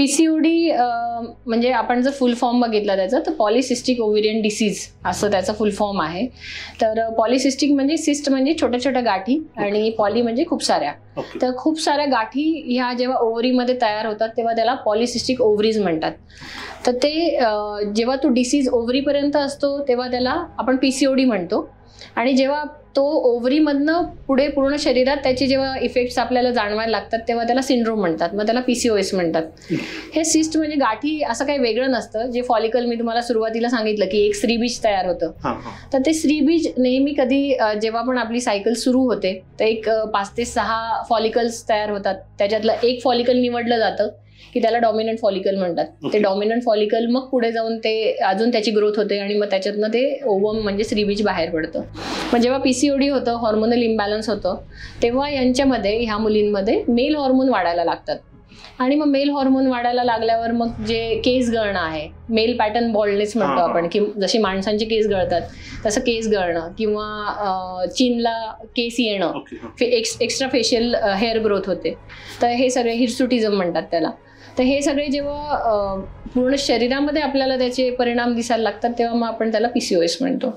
PCOD म्हणजे आपण जर फुल फॉर्म बघितला त्याचा तर पॉलिसिस्टिक ओव्हेरियन डिसीज असं त्याचा फुल फॉर्म आहे. तर पॉलिसिस्टिक म्हणजे सिस्ट म्हणजे छोट्या छोट्या गाठी आणि पॉली म्हणजे खूप साऱ्या. तर खूप साऱ्या गाठी ह्या जेव्हा ओव्हरीमध्ये तयार होतात तेव्हा त्याला पॉलिसिस्टिक ओव्हरीज म्हणतात. तर ते जेव्हा तो डिसीज ओव्हरीपर्यंत असतो तेव्हा त्याला आपण पीसीओडी म्हणतो आणि जेव्हा तो ओव्हरीमधनं पुढे पूर्ण शरीरात त्याचे जेव्हा इफेक्ट्स आपल्याला जाणवायला लागतात तेव्हा त्याला सिंड्रोम म्हणतात. मग त्याला पीसीओएस म्हणतात. हे सिस्ट म्हणजे गाठी असं काही वेगळं नसतं. जे फॉलिकल मी तुम्हाला सुरुवातीला सांगितलं की एक स्त्रीबीज तयार होतं. तर ते स्त्रीबीज नेहमी कधी जेव्हा पण आपली सायकल सुरू होते तर एक 5 ते 6 फॉलिकल्स तयार होतात. त्याच्यातलं एक फॉलिकल निवडलं जातं की त्याला डॉमिनंट फॉलिकल म्हणतात. ते डॉमिनंट फॉलिकल मग पुढे जाऊन ते अजून त्याची ग्रोथ होते आणि मग त्याच्यातनं ते ओवम म्हणजे स्त्रीबीज बाहेर पडतं. मग जेव्हा पीसीओडी होतं, हॉर्मोनल इम्बॅलन्स होतं, तेव्हा यांच्यामध्ये ह्या मुलींमध्ये मेल हॉर्मोन वाढायला लागतात आणि मग मेल हॉर्मोन वाढायला लागल्यावर मग जे केस गळणं आहे, मेल पॅटर्न बॉल्डनेस म्हणतो आपण, की जशी माणसांचे केस गळतात तसं केस गळणं किंवा चीनला केस येणं, एक्स्ट्रा फेशियल हेअर ग्रोथ होते. तर हे सगळे हिर्सुटिझम म्हणतात त्याला. तर हे सगळे जेव्हा पूर्ण शरीरामध्ये आपल्याला त्याचे परिणाम दिसायला लागतात तेव्हा मग आपण त्याला पीसीओएस म्हणतो.